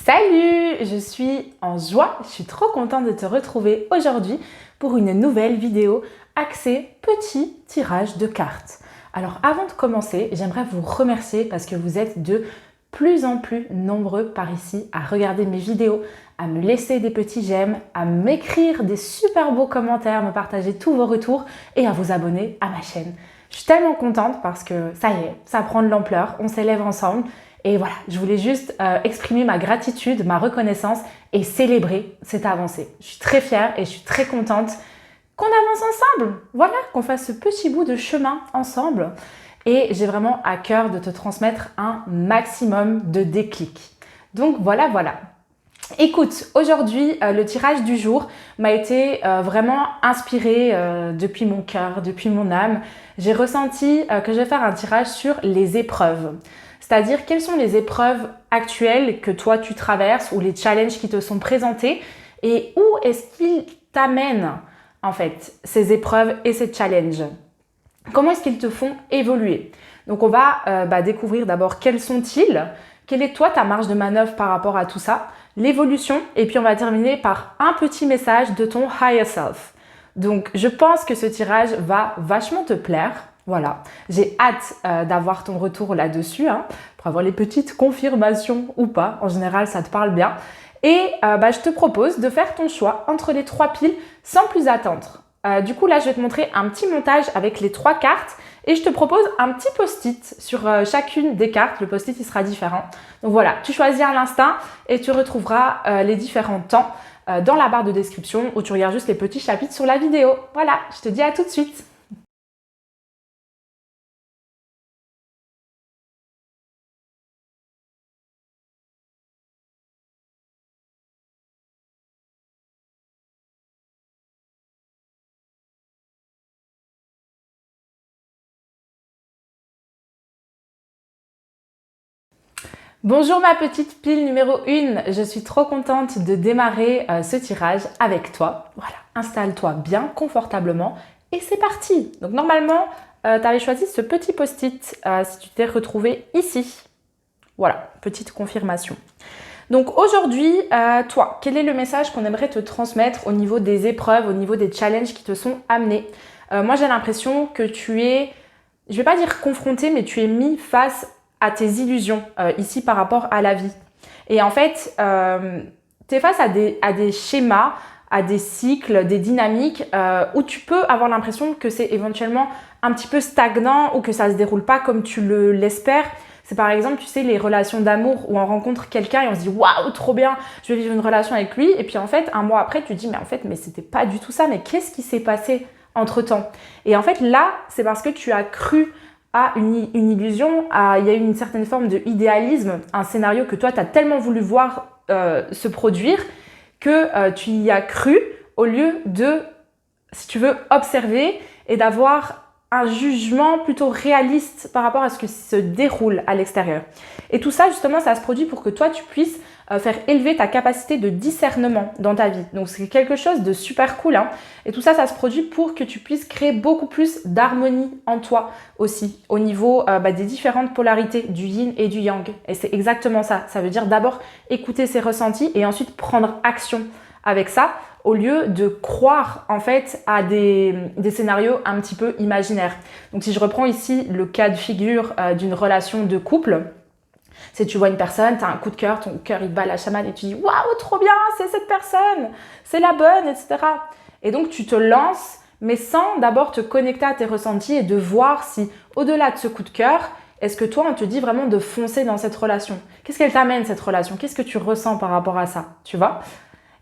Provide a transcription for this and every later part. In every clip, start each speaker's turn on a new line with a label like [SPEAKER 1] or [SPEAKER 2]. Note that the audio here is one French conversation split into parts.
[SPEAKER 1] Salut, je suis en joie, je suis trop contente de te retrouver aujourd'hui pour une nouvelle vidéo axée petit tirage de cartes. Alors avant de commencer, j'aimerais vous remercier parce que vous êtes de plus en plus nombreux par ici à regarder mes vidéos, à me laisser des petits j'aime, à m'écrire des super beaux commentaires, me partager tous vos retours et à vous abonner à ma chaîne. Je suis tellement contente parce que ça y est, ça prend de l'ampleur, on s'élève ensemble. Et voilà, je voulais juste exprimer ma gratitude, ma reconnaissance et célébrer cette avancée. Je suis très fière et je suis très contente qu'on avance ensemble. Voilà, qu'on fasse ce petit bout de chemin ensemble. Et j'ai vraiment à cœur de te transmettre un maximum de déclics. Donc voilà. Écoute, aujourd'hui, le tirage du jour m'a été vraiment inspiré depuis mon cœur, depuis mon âme. J'ai ressenti que je vais faire un tirage sur les épreuves. C'est-à-dire quelles sont les épreuves actuelles que toi tu traverses ou les challenges qui te sont présentés et où est-ce qu'ils t'amènent en fait ces épreuves et ces challenges. Comment est-ce qu'ils te font évoluer? Donc on va découvrir d'abord quels sont-ils, quelle est toi ta marge de manœuvre par rapport à tout ça, l'évolution et puis on va terminer par un petit message de ton higher self. Donc je pense que ce tirage va vachement te plaire. Voilà, j'ai hâte d'avoir ton retour là-dessus, pour avoir les petites confirmations ou pas. En général, ça te parle bien. Et je te propose de faire ton choix entre les 3 piles sans plus attendre. Du coup, là, je vais te montrer un petit montage avec les 3 cartes et je te propose un petit post-it sur chacune des cartes. Le post-it, il sera différent. Donc voilà, tu choisis à l'instinct et tu retrouveras les différents temps dans la barre de description où tu regardes juste les petits chapitres sur la vidéo. Voilà, je te dis à tout de suite. Bonjour ma petite pile numéro 1, je suis trop contente de démarrer ce tirage avec toi. Voilà, installe-toi bien confortablement et c'est parti. Donc normalement, tu avais choisi ce petit post-it si tu t'es retrouvé ici. Voilà, petite confirmation. Donc aujourd'hui, toi, quel est le message qu'on aimerait te transmettre au niveau des épreuves, au niveau des challenges qui te sont amenés? Moi j'ai l'impression que tu es, je ne vais pas dire confronté, mais tu es mis face à tes illusions ici par rapport à la vie. Et en fait, tu es face à des schémas, à des cycles, des dynamiques où tu peux avoir l'impression que c'est éventuellement un petit peu stagnant ou que ça ne se déroule pas comme tu l'espères. C'est par exemple, tu sais, les relations d'amour où on rencontre quelqu'un et on se dit « Waouh, trop bien, je vais vivre une relation avec lui ». Et puis en fait, un mois après, tu te dis « Mais c'était pas du tout ça, mais qu'est-ce qui s'est passé entre-temps » Et en fait, là, c'est parce que tu as cru à une illusion, il y a eu une certaine forme d'idéalisme, un scénario que toi, tu as tellement voulu voir se produire que tu y as cru au lieu de, si tu veux, observer et d'avoir un jugement plutôt réaliste par rapport à ce qui se déroule à l'extérieur. Et tout ça, justement, ça se produit pour que toi, tu puisses faire élever ta capacité de discernement dans ta vie. Donc, c'est quelque chose de super cool. Et tout ça, ça se produit pour que tu puisses créer beaucoup plus d'harmonie en toi aussi, au niveau des différentes polarités du yin et du yang. Et c'est exactement ça. Ça veut dire d'abord écouter ses ressentis et ensuite prendre action avec ça, au lieu de croire en fait à des scénarios un petit peu imaginaires. Donc si je reprends ici le cas de figure d'une relation de couple, c'est tu vois une personne, tu as un coup de cœur, ton cœur il bat la chamade et tu dis « Waouh, trop bien, c'est cette personne, c'est la bonne, etc. » Et donc tu te lances, mais sans d'abord te connecter à tes ressentis et de voir si au-delà de ce coup de cœur, est-ce que toi on te dit vraiment de foncer dans cette relation? Qu'est-ce qu'elle t'amène cette relation? Qu'est-ce que tu ressens par rapport à ça? Tu vois?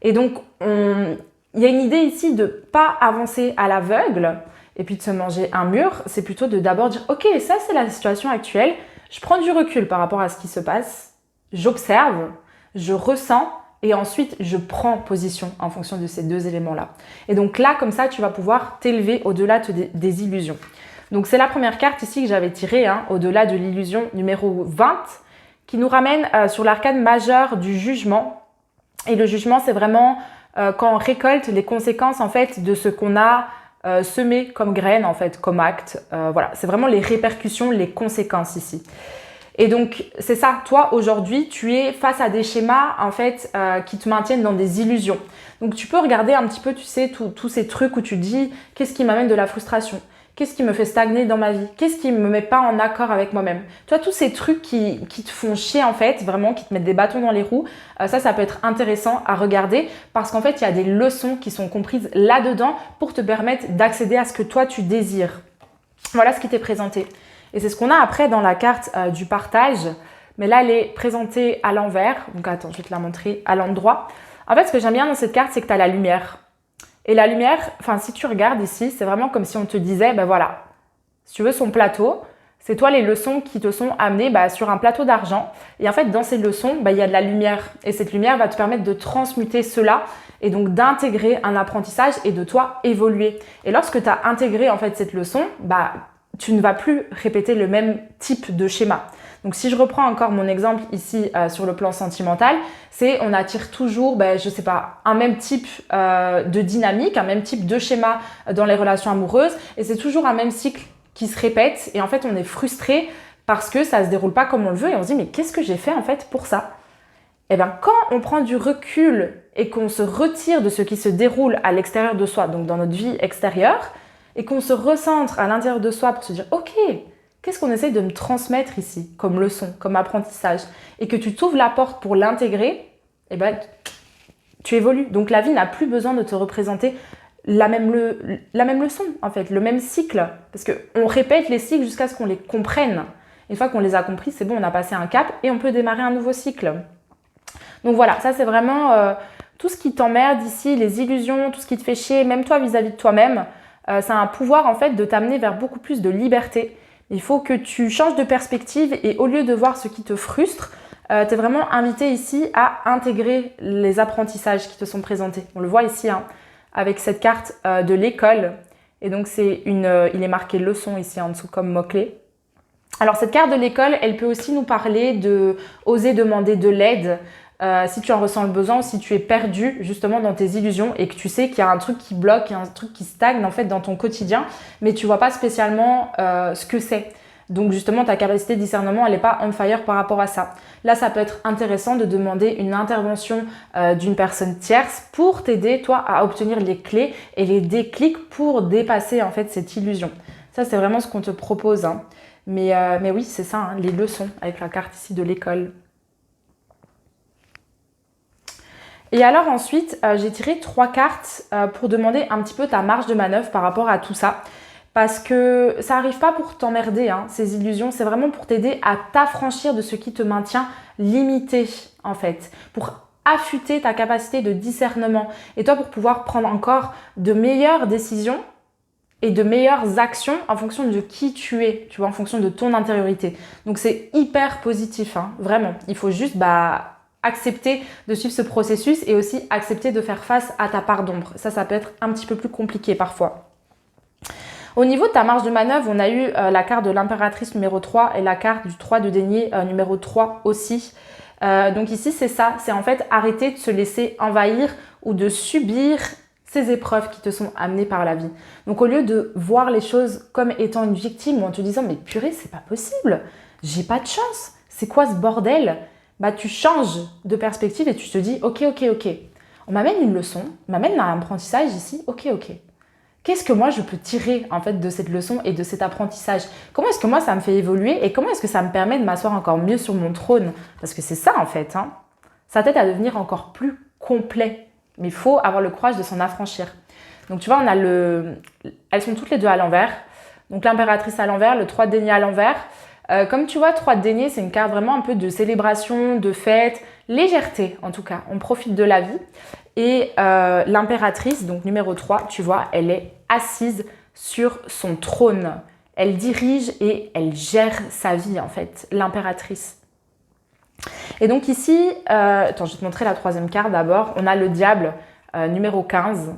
[SPEAKER 1] Et donc, il y a une idée ici de ne pas avancer à l'aveugle et puis de se manger un mur. C'est plutôt de d'abord dire « Ok, ça c'est la situation actuelle. Je prends du recul par rapport à ce qui se passe. J'observe, je ressens et ensuite je prends position en fonction de ces 2 éléments-là. » Et donc là, comme ça, tu vas pouvoir t'élever au-delà des illusions. Donc c'est la première carte ici que j'avais tirée, au-delà de l'illusion numéro 20, qui nous ramène sur l'arcane majeure du jugement. Et le jugement, c'est vraiment quand on récolte les conséquences en fait de ce qu'on a semé comme graines, en fait, comme acte. Voilà, c'est vraiment les répercussions, les conséquences ici. Et donc, c'est ça, toi, aujourd'hui, tu es face à des schémas, en fait, qui te maintiennent dans des illusions. Donc, tu peux regarder un petit peu, tu sais, tous ces trucs où tu dis, qu'est-ce qui m'amène de la frustration? Qu'est-ce qui me fait stagner dans ma vie? Qu'est-ce qui me met pas en accord avec moi-même? Tu vois, tous ces trucs qui te font chier, en fait, vraiment, qui te mettent des bâtons dans les roues, ça peut être intéressant à regarder parce qu'en fait, il y a des leçons qui sont comprises là-dedans pour te permettre d'accéder à ce que toi, tu désires. Voilà ce qui t'est présenté. Et c'est ce qu'on a après dans la carte du partage. Mais là, elle est présentée à l'envers. Donc, attends, je vais te la montrer à l'endroit. En fait, ce que j'aime bien dans cette carte, c'est que tu as la lumière. Et la lumière, enfin, si tu regardes ici, c'est vraiment comme si on te disait, ben voilà, si tu veux son plateau, c'est toi les leçons qui te sont amenées sur un plateau d'argent. Et en fait, dans ces leçons, il y a de la lumière. Et cette lumière va te permettre de transmuter cela et donc d'intégrer un apprentissage et de toi évoluer. Et lorsque tu as intégré en fait cette leçon, tu ne vas plus répéter le même type de schéma. Donc si je reprends encore mon exemple ici sur le plan sentimental, c'est on attire toujours, je sais pas, un même type de dynamique, un même type de schéma dans les relations amoureuses et c'est toujours un même cycle qui se répète et en fait on est frustré parce que ça se déroule pas comme on le veut et on se dit mais qu'est-ce que j'ai fait en fait pour ça? Eh bien quand on prend du recul et qu'on se retire de ce qui se déroule à l'extérieur de soi, donc dans notre vie extérieure, et qu'on se recentre à l'intérieur de soi pour se dire « Ok, qu'est-ce qu'on essaye de me transmettre ici comme leçon, comme apprentissage ?» et que tu t'ouvres la porte pour l'intégrer, eh ben, tu évolues. Donc la vie n'a plus besoin de te représenter la même leçon, en fait, le même cycle. Parce qu'on répète les cycles jusqu'à ce qu'on les comprenne. Une fois qu'on les a compris, c'est bon, on a passé un cap et on peut démarrer un nouveau cycle. Donc voilà, ça c'est vraiment tout ce qui t'emmerde ici, les illusions, tout ce qui te fait chier, même toi vis-à-vis de toi-même. Ça a un pouvoir en fait de t'amener vers beaucoup plus de liberté. Il faut que tu changes de perspective et au lieu de voir ce qui te frustre, tu es vraiment invité ici à intégrer les apprentissages qui te sont présentés. On le voit ici avec cette carte de l'école. Et donc il est marqué leçon ici en dessous comme mot-clé. Alors cette carte de l'école, elle peut aussi nous parler de oser demander de l'aide. Si tu en ressens le besoin ou si tu es perdu justement dans tes illusions et que tu sais qu'il y a un truc qui bloque, il y a un truc qui stagne en fait dans ton quotidien, mais tu vois pas spécialement ce que c'est. Donc justement, ta capacité de discernement, elle n'est pas on fire par rapport à ça. Là, ça peut être intéressant de demander une intervention d'une personne tierce pour t'aider, toi, à obtenir les clés et les déclics pour dépasser en fait cette illusion. Ça, c'est vraiment ce qu'on te propose. Mais oui, c'est ça, les leçons avec la carte ici de l'école. Et alors ensuite, j'ai tiré 3 cartes pour demander un petit peu ta marge de manœuvre par rapport à tout ça. Parce que ça n'arrive pas pour t'emmerder, ces illusions, c'est vraiment pour t'aider à t'affranchir de ce qui te maintient limité en fait. Pour affûter ta capacité de discernement et toi pour pouvoir prendre encore de meilleures décisions et de meilleures actions en fonction de qui tu es, tu vois, en fonction de ton intériorité. Donc c'est hyper positif, vraiment. Il faut juste accepter de suivre ce processus et aussi accepter de faire face à ta part d'ombre. Ça peut être un petit peu plus compliqué parfois. Au niveau de ta marge de manœuvre, on a eu la carte de l'impératrice numéro 3 et la carte du 3 de denier numéro 3 aussi. Donc ici, c'est ça, c'est en fait arrêter de se laisser envahir ou de subir ces épreuves qui te sont amenées par la vie. Donc au lieu de voir les choses comme étant une victime ou en te disant « mais purée, c'est pas possible, j'ai pas de chance, c'est quoi ce bordel ?» tu changes de perspective et tu te dis « ok, on m'amène une leçon, on m'amène un apprentissage ici, ok. Qu'est-ce que moi je peux tirer en fait de cette leçon et de cet apprentissage? Comment est-ce que moi ça me fait évoluer et comment est-ce que ça me permet de m'asseoir encore mieux sur mon trône? Parce que c'est ça en fait, ça t'aide à devenir encore plus complet. Mais il faut avoir le courage de s'en affranchir. Donc tu vois, elles sont toutes les deux à l'envers. Donc l'impératrice à l'envers, le 3 de denier à l'envers. Comme tu vois, 3 de denier, c'est une carte vraiment un peu de célébration, de fête, légèreté en tout cas. On profite de la vie. Et l'impératrice, donc numéro 3, tu vois, elle est assise sur son trône. Elle dirige et elle gère sa vie en fait, l'impératrice. Et donc ici, attends, je vais te montrer la 3e carte d'abord. On a le diable numéro 15.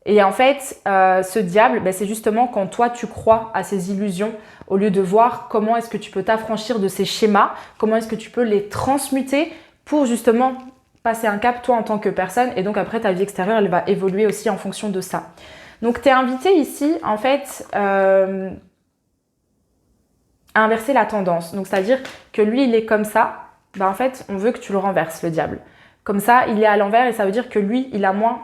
[SPEAKER 1] Et en fait, ce diable, c'est justement quand toi, tu crois à ces illusions, au lieu de voir comment est-ce que tu peux t'affranchir de ces schémas, comment est-ce que tu peux les transmuter pour justement passer un cap, toi, en tant que personne. Et donc après, ta vie extérieure, elle va évoluer aussi en fonction de ça. Donc, tu es invité ici, en fait, inverser la tendance. Donc, c'est-à-dire que lui, il est comme ça. Ben, en fait, on veut que tu le renverses, le diable. Comme ça, il est à l'envers et ça veut dire que lui, il a moins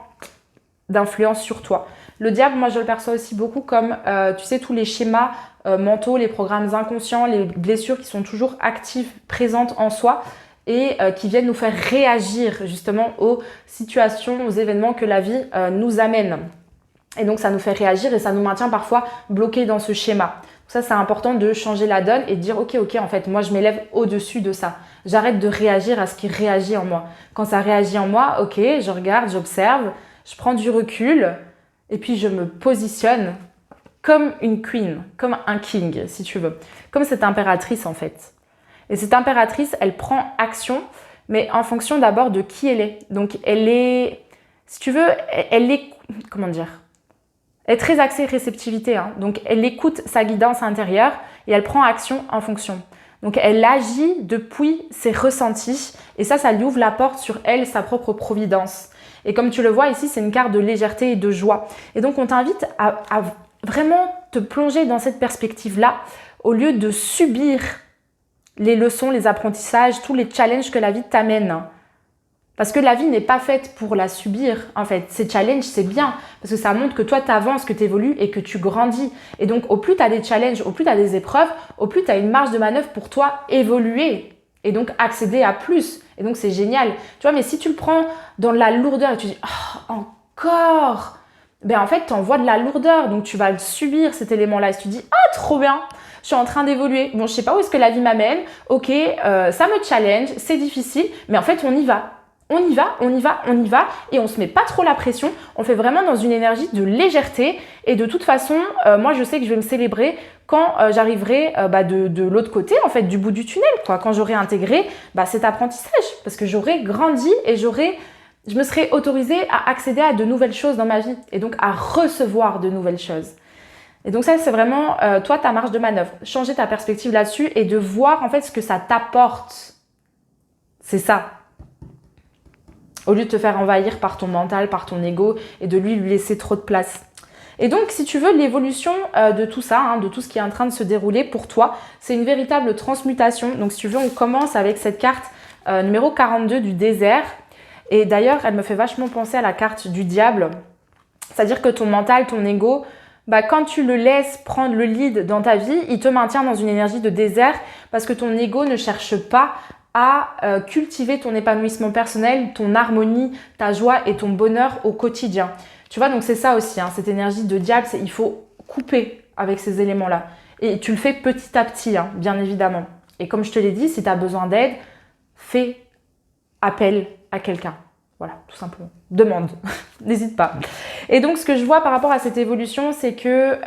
[SPEAKER 1] d'influence sur toi. Le diable, moi, je le perçois aussi beaucoup comme, tu sais, tous les schémas mentaux, les programmes inconscients, les blessures qui sont toujours actives, présentes en soi et qui viennent nous faire réagir justement aux situations, aux événements que la vie nous amène. Et donc, ça nous fait réagir et ça nous maintient parfois bloqués dans ce schéma. Ça, c'est important de changer la donne et de dire ok, en fait, moi, je m'élève au-dessus de ça. J'arrête de réagir à ce qui réagit en moi. Quand ça réagit en moi, ok, je regarde, j'observe, je prends du recul et puis je me positionne comme une queen, comme un king, si tu veux. Comme cette impératrice, en fait. Et cette impératrice, elle prend action, mais en fonction d'abord de qui elle est. Donc, elle est, si tu veux, elle est, comment dire ? Elle est très axée réceptivité, hein. Donc elle écoute sa guidance intérieure et elle prend action en fonction. Donc elle agit depuis ses ressentis et ça lui ouvre la porte sur elle, sa propre providence. Et comme tu le vois ici, c'est une carte de légèreté et de joie. Et donc on t'invite à vraiment te plonger dans cette perspective-là au lieu de subir les leçons, les apprentissages, tous les challenges que la vie t'amène. Parce que la vie n'est pas faite pour la subir, en fait. Ces challenges, c'est bien, parce que ça montre que toi, tu avances, que tu évolues et que tu grandis. Et donc, au plus tu as des challenges, au plus tu as des épreuves, au plus tu as une marge de manœuvre pour toi évoluer et donc accéder à plus. Et donc, c'est génial. Tu vois, mais si tu le prends dans la lourdeur et tu dis « Oh, encore !» Ben en fait, tu envoies de la lourdeur, donc tu vas le subir, cet élément-là. Et tu dis « Ah, trop bien !» Je suis en train d'évoluer. Bon, je sais pas où est-ce que la vie m'amène. Ok, ça me challenge, c'est difficile, mais en fait, on y va. On y va et on se met pas trop la pression. On fait vraiment dans une énergie de légèreté et de toute façon, moi je sais que je vais me célébrer quand j'arriverai de l'autre côté en fait du bout du tunnel quoi. Quand j'aurai intégré cet apprentissage parce que j'aurai grandi et je me serai autorisée à accéder à de nouvelles choses dans ma vie et donc à recevoir de nouvelles choses. Et donc ça c'est vraiment toi ta marge de manœuvre. Changer ta perspective là-dessus et de voir en fait ce que ça t'apporte. C'est ça. Au lieu de te faire envahir par ton mental, par ton ego et de lui laisser trop de place. Et donc, si tu veux, l'évolution de tout ça, de tout ce qui est en train de se dérouler pour toi, c'est une véritable transmutation. Donc, si tu veux, on commence avec cette carte numéro 42 du désert. Et d'ailleurs, elle me fait vachement penser à la carte du diable. C'est-à-dire que ton mental, ton ego, quand tu le laisses prendre le lead dans ta vie, il te maintient dans une énergie de désert parce que ton ego ne cherche pas à cultiver ton épanouissement personnel, ton harmonie, ta joie et ton bonheur au quotidien. Tu vois, donc c'est ça aussi, cette énergie de diable, il faut couper avec ces éléments-là. Et tu le fais petit à petit, bien évidemment. Et comme je te l'ai dit, si tu as besoin d'aide, fais appel à quelqu'un. Voilà, tout simplement. Demande, n'hésite pas. Et donc, ce que je vois par rapport à cette évolution, c'est que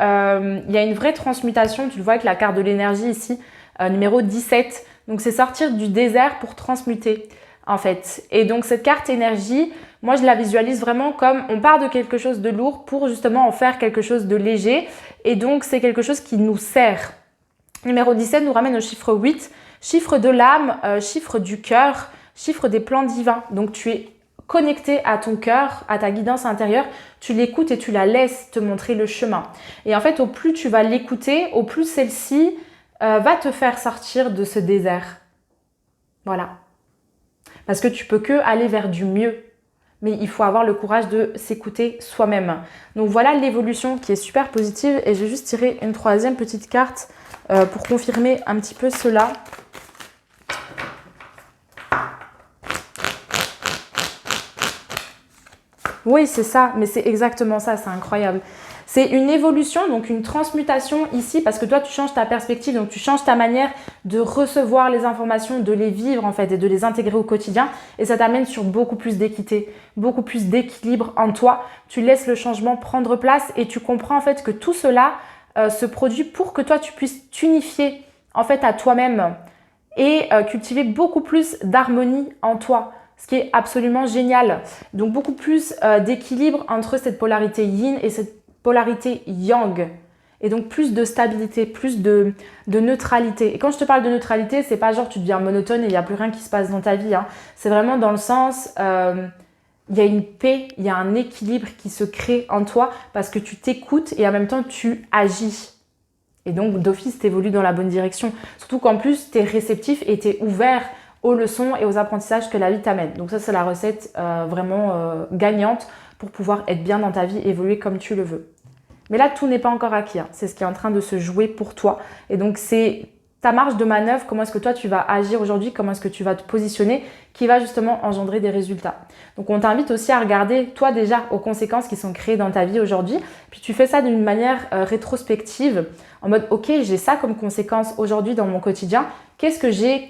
[SPEAKER 1] y a une vraie transmutation. Tu le vois avec la carte de l'énergie ici, numéro 17. Donc, c'est sortir du désert pour transmuter, en fait. Et donc, cette carte énergie, moi, je la visualise vraiment comme on part de quelque chose de lourd pour justement en faire quelque chose de léger. Et donc, c'est quelque chose qui nous sert. Numéro 17 nous ramène au chiffre 8, chiffre de l'âme, chiffre du cœur, chiffre des plans divins. Donc, tu es connecté à ton cœur, à ta guidance intérieure, tu l'écoutes et tu la laisses te montrer le chemin. Et en fait, au plus tu vas l'écouter, au plus celle-ci va te faire sortir de ce désert. Voilà. Parce que tu peux que aller vers du mieux. Mais il faut avoir le courage de s'écouter soi-même. Donc voilà l'évolution qui est super positive. Et j'ai juste tiré une troisième petite carte pour confirmer un petit peu cela. Oui, c'est ça, mais c'est exactement ça, c'est incroyable. C'est une évolution, donc une transmutation ici, parce que toi, tu changes ta perspective, donc tu changes ta manière de recevoir les informations, de les vivre en fait et de les intégrer au quotidien. Et ça t'amène sur beaucoup plus d'équité, beaucoup plus d'équilibre en toi. Tu laisses le changement prendre place et tu comprends en fait que tout cela se produit pour que toi, tu puisses t'unifier en fait à toi-même et cultiver beaucoup plus d'harmonie en toi. Ce qui est absolument génial. Donc beaucoup plus d'équilibre entre cette polarité yin et cette polarité yang. Et donc plus de stabilité, plus de neutralité. Et quand je te parle de neutralité, c'est pas genre tu deviens monotone et il n'y a plus rien qui se passe dans ta vie. C'est vraiment dans le sens, il y a une paix, il y a un équilibre qui se crée en toi parce que tu t'écoutes et en même temps tu agis. Et donc, d'office, tu évolues dans la bonne direction. Surtout qu'en plus, tu es réceptif et tu es ouvert aux leçons et aux apprentissages que la vie t'amène. Donc ça, c'est la recette vraiment gagnante pour pouvoir être bien dans ta vie, évoluer comme tu le veux. Mais là, tout n'est pas encore acquis. Hein. C'est ce qui est en train de se jouer pour toi. Et donc, c'est ta marge de manœuvre, comment est-ce que toi, tu vas agir aujourd'hui, comment est-ce que tu vas te positionner, qui va justement engendrer des résultats. Donc, on t'invite aussi à regarder, toi déjà, aux conséquences qui sont créées dans ta vie aujourd'hui. Puis, tu fais ça d'une manière rétrospective, en mode, ok, j'ai ça comme conséquence aujourd'hui dans mon quotidien. Qu'est-ce que j'ai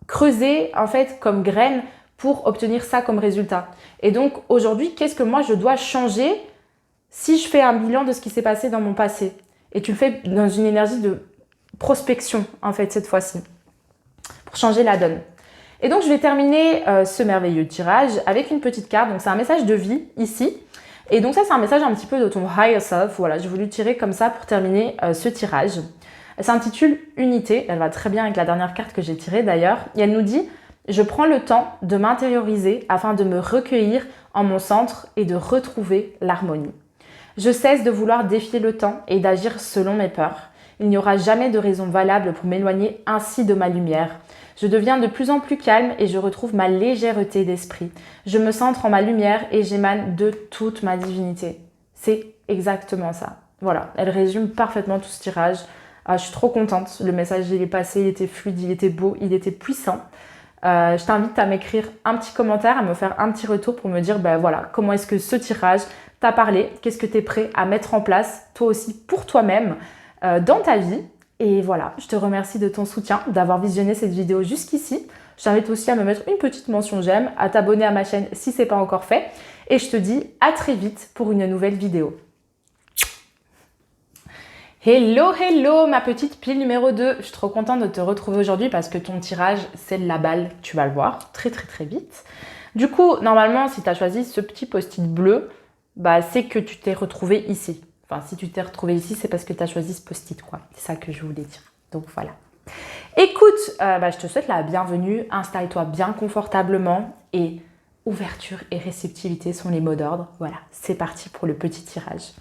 [SPEAKER 1] creusé, en fait, comme graine pour obtenir ça comme résultat? Et donc, aujourd'hui, qu'est-ce que moi, je dois changer si je fais un bilan de ce qui s'est passé dans mon passé? Et tu le fais dans une énergie de prospection, en fait, cette fois-ci, pour changer la donne. Et donc, je vais terminer ce merveilleux tirage avec une petite carte. Donc, c'est un message de vie, ici. Et donc, ça, c'est un message un petit peu de ton higher self. Voilà, j'ai voulu tirer comme ça pour terminer ce tirage. Elle s'intitule Unité. Elle va très bien avec la dernière carte que j'ai tirée, d'ailleurs. Et elle nous dit « Je prends le temps de m'intérioriser afin de me recueillir en mon centre et de retrouver l'harmonie. Je cesse de vouloir défier le temps et d'agir selon mes peurs. Il n'y aura jamais de raison valable pour m'éloigner ainsi de ma lumière. Je deviens de plus en plus calme et je retrouve ma légèreté d'esprit. Je me centre en ma lumière et j'émane de toute ma divinité. » C'est exactement ça. Voilà, elle résume parfaitement tout ce tirage. Je suis trop contente. Le message, il est passé, il était fluide, il était beau, il était puissant. Je t'invite à m'écrire un petit commentaire, à me faire un petit retour pour me dire voilà, comment est-ce que ce tirage t'a parlé, qu'est-ce que tu es prêt à mettre en place, toi aussi pour toi-même, dans ta vie. Et voilà, je te remercie de ton soutien, d'avoir visionné cette vidéo jusqu'ici. Je t'invite aussi à me mettre une petite mention j'aime, à t'abonner à ma chaîne si ce n'est pas encore fait. Et je te dis à très vite pour une nouvelle vidéo. Hello, hello ma petite pile numéro 2. Je suis trop contente de te retrouver aujourd'hui parce que ton tirage, c'est la balle. Tu vas le voir très très très vite. Du coup, normalement, si tu as choisi ce petit post-it bleu, c'est que tu t'es retrouvé ici. Enfin, si tu t'es retrouvé ici, c'est parce que tu as choisi ce post-it, quoi. C'est ça que je voulais dire. Donc voilà. Écoute, je te souhaite la bienvenue. Installe-toi bien confortablement et ouverture et réceptivité sont les mots d'ordre. Voilà, c'est parti pour le petit tirage.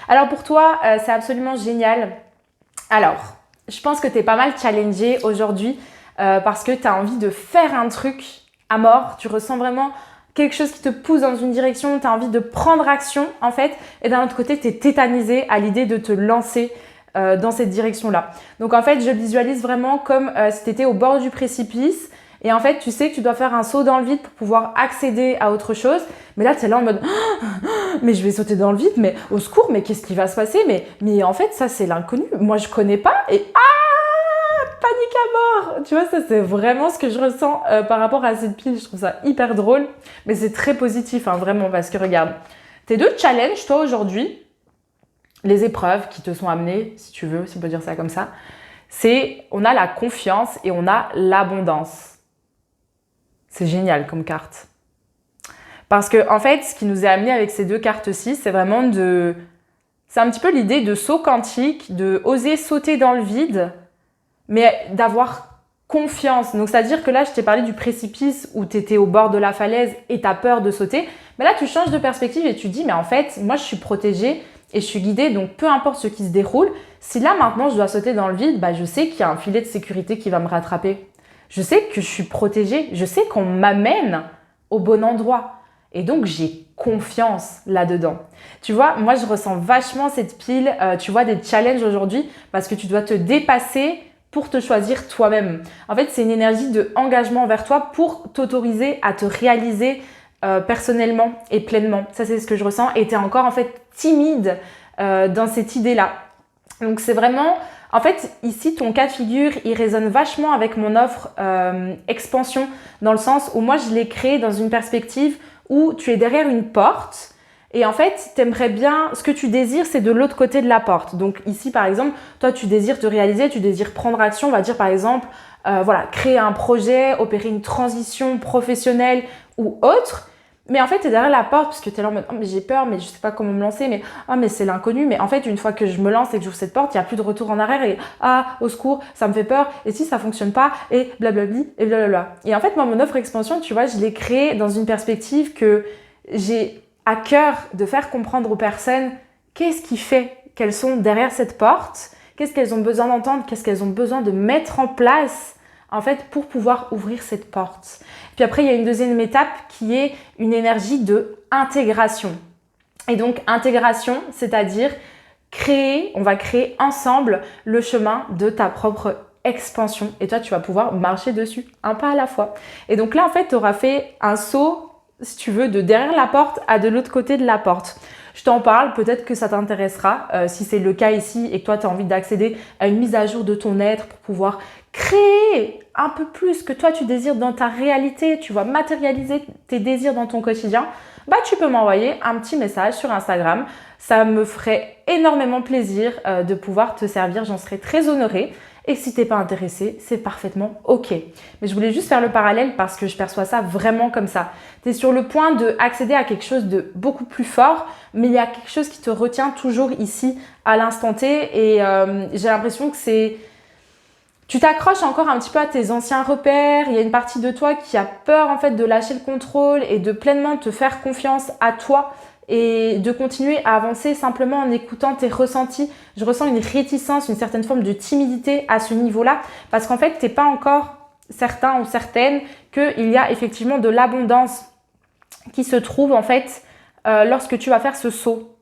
[SPEAKER 1] Alors pour toi, c'est absolument génial. Alors, je pense que tu es pas mal challengé aujourd'hui parce que tu as envie de faire un truc à mort. Tu ressens vraiment quelque chose qui te pousse dans une direction. Tu as envie de prendre action en fait. Et d'un autre côté, tu es tétanisé à l'idée de te lancer dans cette direction-là. Donc en fait, je visualise vraiment comme si tu étais au bord du précipice. Et en fait, tu sais que tu dois faire un saut dans le vide pour pouvoir accéder à autre chose. Mais là, tu es là en mode « mais je vais sauter dans le vide, mais au secours, mais qu'est-ce qui va se passer mais en fait, ça, c'est l'inconnu. Moi, je connais pas. Et panique à mort !» Tu vois, ça, c'est vraiment ce que je ressens par rapport à cette pile. Je trouve ça hyper drôle. Mais c'est très positif, hein, vraiment, parce que regarde, tes deux challenges, toi, aujourd'hui, les épreuves qui te sont amenées, si tu veux, si on peut dire ça comme ça, c'est on a la confiance et on a l'abondance. C'est génial comme carte. Parce que, en fait, ce qui nous est amené avec ces deux cartes-ci, c'est vraiment c'est un petit peu l'idée de saut quantique, de oser sauter dans le vide, mais d'avoir confiance. Donc, c'est-à-dire que là, je t'ai parlé du précipice où tu étais au bord de la falaise et tu as peur de sauter. Mais là, tu changes de perspective et tu dis, mais en fait, moi, je suis protégée et je suis guidée. Donc, peu importe ce qui se déroule, si là, maintenant, je dois sauter dans le vide, je sais qu'il y a un filet de sécurité qui va me rattraper. Je sais que je suis protégée, je sais qu'on m'amène au bon endroit. Et donc, j'ai confiance là-dedans. Tu vois, moi, je ressens vachement cette pile, tu vois, des challenges aujourd'hui parce que tu dois te dépasser pour te choisir toi-même. En fait, c'est une énergie d'engagement envers toi pour t'autoriser à te réaliser personnellement et pleinement. Ça, c'est ce que je ressens. Et tu es encore, en fait, timide dans cette idée-là. Donc, c'est vraiment... En fait, ici, ton cas de figure, il résonne vachement avec mon offre expansion dans le sens où moi, je l'ai créé dans une perspective où tu es derrière une porte et en fait, tu aimerais bien, ce que tu désires, c'est de l'autre côté de la porte. Donc ici, par exemple, toi, tu désires te réaliser, tu désires prendre action, on va dire par exemple, créer un projet, opérer une transition professionnelle ou autre. Mais en fait, tu es derrière la porte parce que tu es là en mode « Oh, mais j'ai peur, mais je sais pas comment me lancer, mais c'est l'inconnu. » Mais en fait, une fois que je me lance et que j'ouvre cette porte, il n'y a plus de retour en arrière et « Ah, au secours, ça me fait peur. Et si ça fonctionne pas ?» Et blablabli et blablabla. Et en fait, moi, mon offre expansion, tu vois, je l'ai créée dans une perspective que j'ai à cœur de faire comprendre aux personnes qu'est-ce qui fait qu'elles sont derrière cette porte, qu'est-ce qu'elles ont besoin d'entendre, qu'est-ce qu'elles ont besoin de mettre en place en fait pour pouvoir ouvrir cette porte. Puis après, il y a une deuxième étape qui est une énergie de intégration. Et donc intégration, c'est-à-dire on va créer ensemble le chemin de ta propre expansion. Et toi, tu vas pouvoir marcher dessus, un pas à la fois. Et donc là, en fait, tu auras fait un saut, si tu veux, de derrière la porte à de l'autre côté de la porte. Je t'en parle, peut-être que ça t'intéressera. Si c'est le cas ici et que toi, tu as envie d'accéder à une mise à jour de ton être pour pouvoir créer un peu plus que toi, tu désires dans ta réalité, tu vas matérialiser tes désirs dans ton quotidien, bah, tu peux m'envoyer un petit message sur Instagram. Ça me ferait énormément plaisir de pouvoir te servir. J'en serais très honorée. Et si t'es pas intéressé, c'est parfaitement ok. Mais je voulais juste faire le parallèle parce que je perçois ça vraiment comme ça. Tu es sur le point d'accéder à quelque chose de beaucoup plus fort, mais il y a quelque chose qui te retient toujours ici à l'instant T. Et j'ai l'impression que tu t'accroches encore un petit peu à tes anciens repères. Il y a une partie de toi qui a peur en fait de lâcher le contrôle et de pleinement te faire confiance à toi et de continuer à avancer simplement en écoutant tes ressentis. Je ressens une réticence, une certaine forme de timidité à ce niveau-là parce qu'en fait, tu n'es pas encore certain ou certaine qu'il y a effectivement de l'abondance qui se trouve en fait lorsque tu vas faire ce saut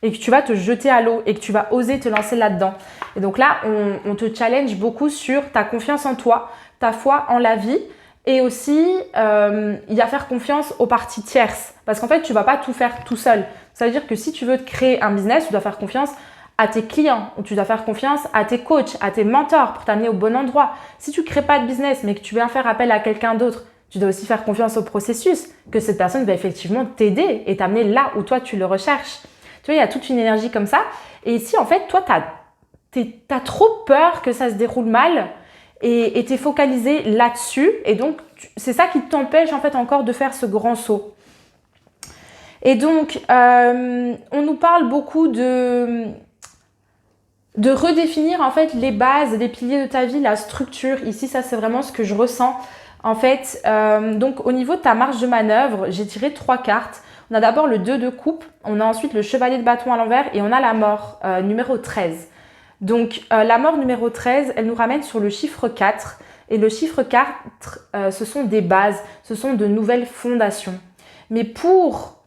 [SPEAKER 1] et que tu vas te jeter à l'eau et que tu vas oser te lancer là-dedans. Et donc là, on te challenge beaucoup sur ta confiance en toi, ta foi en la vie. Et aussi, il y a faire confiance aux parties tierces. Parce qu'en fait, tu ne vas pas tout faire tout seul. Ça veut dire que si tu veux te créer un business, tu dois faire confiance à tes clients ou tu dois faire confiance à tes coachs, à tes mentors pour t'amener au bon endroit. Si tu ne crées pas de business mais que tu viens faire appel à quelqu'un d'autre, tu dois aussi faire confiance au processus, que cette personne va effectivement t'aider et t'amener là où toi, tu le recherches. Tu vois, il y a toute une énergie comme ça. Et ici, en fait, toi, t'as trop peur que ça se déroule mal et t'es focalisé là-dessus. Et donc, c'est ça qui t'empêche en fait encore de faire ce grand saut. Et donc, on nous parle beaucoup de redéfinir en fait les bases, les piliers de ta vie, la structure. Ici, ça, c'est vraiment ce que je ressens. En fait, donc au niveau de ta marge de manœuvre, j'ai tiré 3 cartes. On a d'abord le 2 de coupe, on a ensuite le chevalier de bâton à l'envers et on a la mort numéro 13. Donc la mort numéro 13, elle nous ramène sur le chiffre 4. Et le chiffre 4, ce sont des bases, ce sont de nouvelles fondations. Mais pour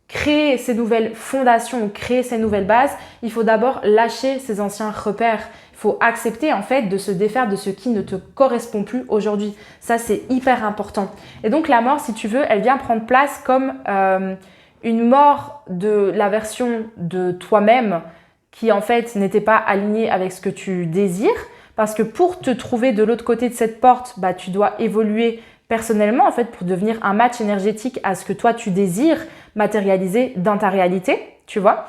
[SPEAKER 1] créer ces nouvelles fondations, créer ces nouvelles bases, il faut d'abord lâcher ces anciens repères. Il faut accepter en fait de se défaire de ce qui ne te correspond plus aujourd'hui. Ça, c'est hyper important. Et donc la mort, si tu veux, elle vient prendre place comme une mort de la version de toi-même qui en fait n'était pas alignée avec ce que tu désires. Parce que pour te trouver de l'autre côté de cette porte, bah, tu dois évoluer personnellement en fait pour devenir un match énergétique à ce que toi tu désires matérialiser dans ta réalité, tu vois.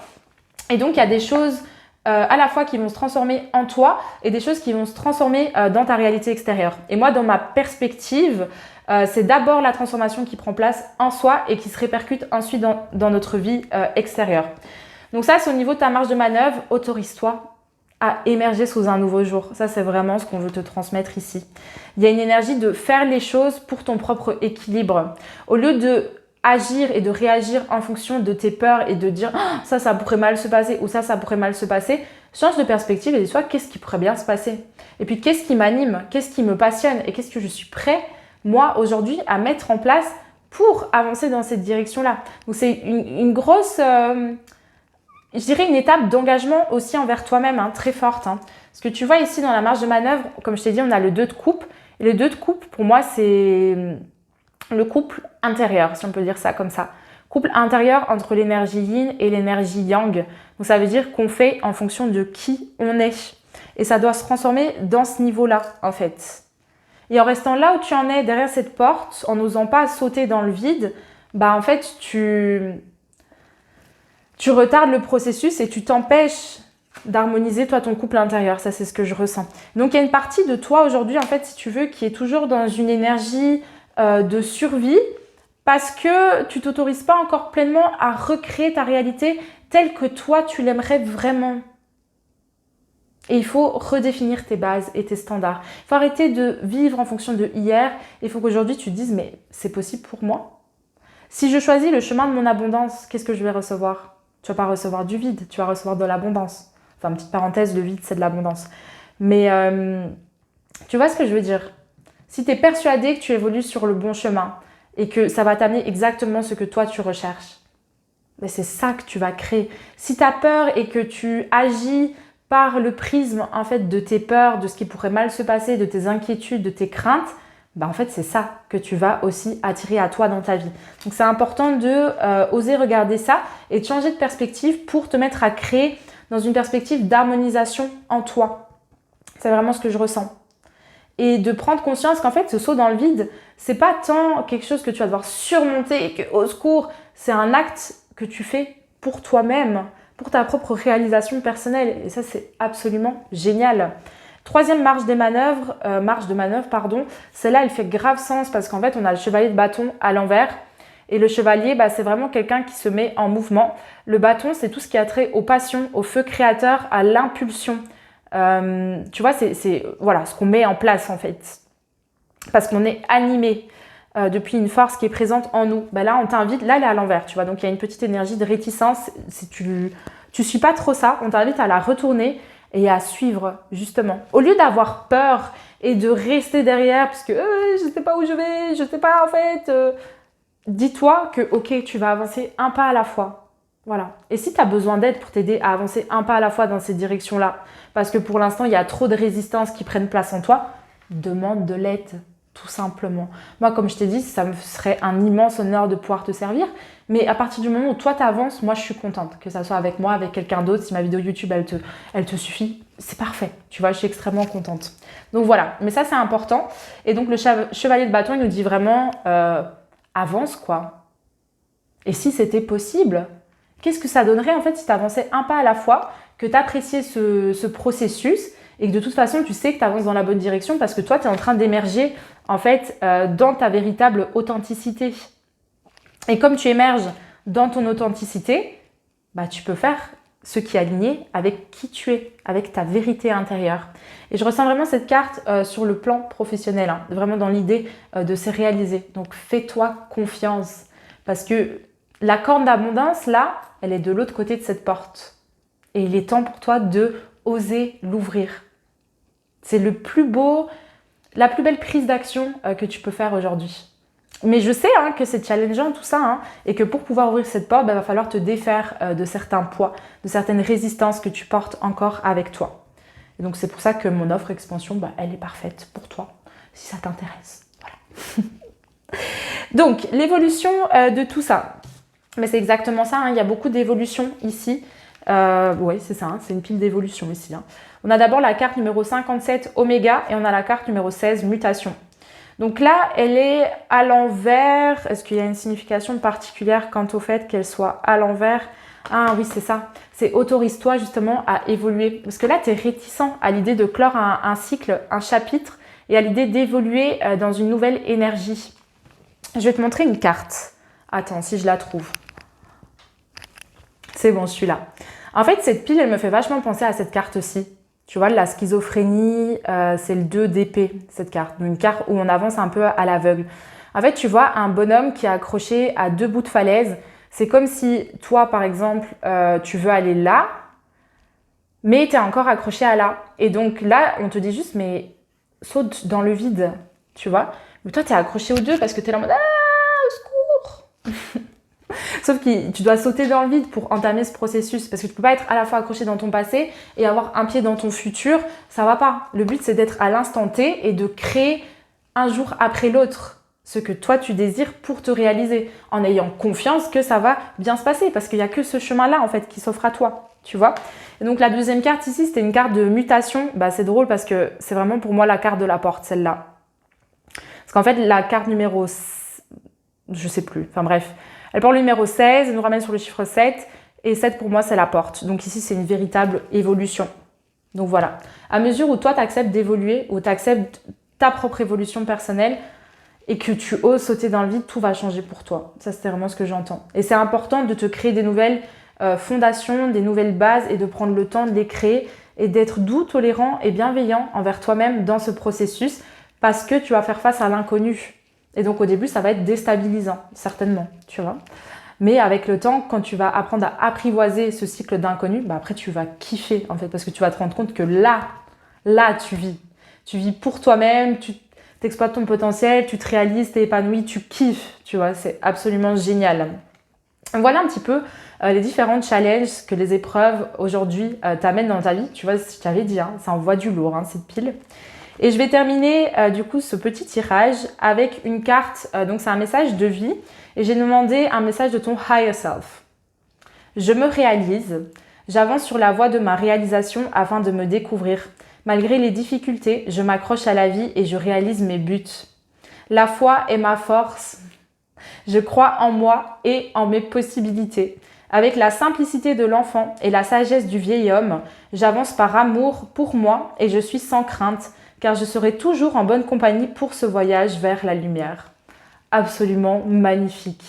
[SPEAKER 1] Et donc il y a des choses à la fois qui vont se transformer en toi et des choses qui vont se transformer dans ta réalité extérieure. Et moi, dans ma perspective, c'est d'abord la transformation qui prend place en soi et qui se répercute ensuite dans notre vie extérieure. Donc ça, c'est au niveau de ta marge de manœuvre. Autorise-toi à émerger sous un nouveau jour. Ça, c'est vraiment ce qu'on veut te transmettre ici. Il y a une énergie de faire les choses pour ton propre équilibre. Au lieu de agir et de réagir en fonction de tes peurs et de dire oh, ça pourrait mal se passer ou ça pourrait mal se passer, change de perspective et dis-toi qu'est-ce qui pourrait bien se passer. Et puis qu'est-ce qui m'anime, qu'est-ce qui me passionne et qu'est-ce que je suis prêt, moi, aujourd'hui, à mettre en place pour avancer dans cette direction-là. Donc c'est une grosse... je dirais une étape d'engagement aussi envers toi-même, hein, très forte. Hein. Parce que tu vois ici dans la marge de manœuvre, comme je t'ai dit, on a le 2 de coupe. Et le 2 de coupe, pour moi, c'est le couple intérieur, si on peut dire ça comme ça. Couple intérieur entre l'énergie yin et l'énergie yang. Donc ça veut dire qu'on fait en fonction de qui on est. Et ça doit se transformer dans ce niveau-là, en fait. Et en restant là où tu en es, derrière cette porte, en n'osant pas sauter dans le vide, bah en fait, tu retardes le processus et tu t'empêches d'harmoniser toi ton couple intérieur. Ça, c'est ce que je ressens. Donc, il y a une partie de toi aujourd'hui, en fait, si tu veux, qui est toujours dans une énergie de survie parce que tu t'autorises pas encore pleinement à recréer ta réalité telle que toi, tu l'aimerais vraiment. Et il faut redéfinir tes bases et tes standards. Il faut arrêter de vivre en fonction de hier. Il faut qu'aujourd'hui, tu te dises, mais c'est possible pour moi? Si je choisis le chemin de mon abondance, qu'est-ce que je vais recevoir? Tu vas pas recevoir du vide, tu vas recevoir de l'abondance. Enfin, petite parenthèse, le vide, c'est de l'abondance. Mais tu vois ce que je veux dire? Si tu es persuadé que tu évolues sur le bon chemin et que ça va t'amener exactement ce que toi tu recherches, mais c'est ça que tu vas créer. Si tu as peur et que tu agis par le prisme en fait de tes peurs, de ce qui pourrait mal se passer, de tes inquiétudes, de tes craintes, bah en fait c'est ça que tu vas aussi attirer à toi dans ta vie. Donc c'est important de oser regarder ça et de changer de perspective pour te mettre à créer dans une perspective d'harmonisation en toi. C'est vraiment ce que je ressens. Et de prendre conscience qu'en fait ce saut dans le vide, c'est pas tant quelque chose que tu vas devoir surmonter et que au secours, c'est un acte que tu fais pour toi-même, pour ta propre réalisation personnelle. Et ça, c'est absolument génial. Troisième marge de manœuvre, celle-là, elle fait grave sens parce qu'en fait, on a le chevalier de bâton à l'envers. Et le chevalier, c'est vraiment quelqu'un qui se met en mouvement. Le bâton, c'est tout ce qui a trait aux passions, au feu créateur, à l'impulsion. Tu vois, c'est voilà, ce qu'on met en place en fait. Parce qu'on est animé depuis une force qui est présente en nous. Là, on t'invite, là, elle est à l'envers, tu vois. Donc, il y a une petite énergie de réticence. Si tu suis pas trop ça, on t'invite à la retourner et à suivre, justement. Au lieu d'avoir peur et de rester derrière, parce que je sais pas où je vais, je sais pas, en fait. Dis-toi que, ok, tu vas avancer un pas à la fois. Voilà. Et si tu as besoin d'aide pour t'aider à avancer un pas à la fois dans ces directions-là, parce que pour l'instant, il y a trop de résistances qui prennent place en toi, demande de l'aide, tout simplement. Moi, comme je t'ai dit, ça me serait un immense honneur de pouvoir te servir. Mais à partir du moment où toi, tu avances, moi, je suis contente. Que ça soit avec moi, avec quelqu'un d'autre, si ma vidéo YouTube, elle te suffit, c'est parfait. Tu vois, je suis extrêmement contente. Donc voilà, mais ça, c'est important. Et donc, le chevalier de bâton, il nous dit vraiment, avance, quoi. Et si c'était possible, qu'est-ce que ça donnerait en fait si tu avançais un pas à la fois, que tu appréciais ce processus et que de toute façon tu sais que tu avances dans la bonne direction parce que toi tu es en train d'émerger en fait dans ta véritable authenticité. Et comme tu émerges dans ton authenticité, tu peux faire ce qui est aligné avec qui tu es, avec ta vérité intérieure. Et je ressens vraiment cette carte sur le plan professionnel, vraiment dans l'idée de se réaliser. Donc fais-toi confiance parce que la corne d'abondance, là, elle est de l'autre côté de cette porte. Et il est temps pour toi de oser l'ouvrir. C'est le plus beau, la plus belle prise d'action que tu peux faire aujourd'hui. Mais je sais que c'est challengeant tout ça, et que pour pouvoir ouvrir cette porte, va falloir te défaire de certains poids, de certaines résistances que tu portes encore avec toi. Et donc c'est pour ça que mon offre expansion, elle est parfaite pour toi, si ça t'intéresse. Voilà. Donc l'évolution de tout ça. Mais c'est exactement ça, il y a beaucoup d'évolutions ici. Oui, c'est ça, c'est une pile d'évolution ici. On a d'abord la carte numéro 57, Oméga, et on a la carte numéro 16, Mutation. Donc là, elle est à l'envers. Est-ce qu'il y a une signification particulière quant au fait qu'elle soit à l'envers? Ah oui, c'est ça. C'est autorise-toi justement à évoluer. Parce que là, tu es réticent à l'idée de clore un cycle, un chapitre, et à l'idée d'évoluer dans une nouvelle énergie. Je vais te montrer une carte. Attends, si je la trouve. C'est bon, je suis là. En fait, cette pile, elle me fait vachement penser à cette carte-ci. Tu vois, la schizophrénie, c'est le 2 d'épée, cette carte. Une carte où on avance un peu à l'aveugle. En fait, tu vois un bonhomme qui est accroché à 2 bouts de falaise. C'est comme si toi, par exemple, tu veux aller là, mais tu es encore accroché à là. Et donc là, on te dit juste, mais saute dans le vide, tu vois. Mais toi, tu es accroché aux 2 parce que tu es là en mode, au secours. Sauf que tu dois sauter dans le vide pour entamer ce processus parce que tu peux pas être à la fois accroché dans ton passé et avoir un pied dans ton futur, ça va pas. Le but, c'est d'être à l'instant T et de créer un jour après l'autre ce que toi tu désires pour te réaliser en ayant confiance que ça va bien se passer parce qu'il y a que ce chemin-là en fait qui s'offre à toi, tu vois. Et donc la deuxième carte ici, c'était une carte de mutation. C'est drôle parce que c'est vraiment pour moi la carte de la porte, celle-là. Parce qu'en fait, la carte numéro... je sais plus, enfin bref... Elle porte le numéro 16, elle nous ramène sur le chiffre 7. Et 7 pour moi, c'est la porte. Donc ici, c'est une véritable évolution. Donc voilà. À mesure où toi, tu acceptes d'évoluer, où tu acceptes ta propre évolution personnelle et que tu oses sauter dans le vide, tout va changer pour toi. Ça, c'est vraiment ce que j'entends. Et c'est important de te créer des nouvelles fondations, des nouvelles bases et de prendre le temps de les créer et d'être doux, tolérant et bienveillant envers toi-même dans ce processus parce que tu vas faire face à l'inconnu. Et donc au début, ça va être déstabilisant, certainement, tu vois. Mais avec le temps, quand tu vas apprendre à apprivoiser ce cycle d'inconnu, bah après tu vas kiffer en fait, parce que tu vas te rendre compte que là tu vis. Tu vis pour toi-même, tu t'exploites ton potentiel, tu te réalises, t'es épanoui, tu kiffes, tu vois, c'est absolument génial. Voilà un petit peu les différents challenges que les épreuves aujourd'hui t'amènent dans ta vie. Tu vois, je t'avais dit, hein, ça envoie du lourd, hein, cette pile. Et je vais terminer du coup ce petit tirage avec une carte, donc c'est un message de vie. Et j'ai demandé un message de ton higher self. Je me réalise, j'avance sur la voie de ma réalisation afin de me découvrir. Malgré les difficultés, je m'accroche à la vie et je réalise mes buts. La foi est ma force. Je crois en moi et en mes possibilités. Avec la simplicité de l'enfant et la sagesse du vieil homme, j'avance par amour pour moi et je suis sans crainte, car je serai toujours en bonne compagnie pour ce voyage vers la lumière. Absolument magnifique.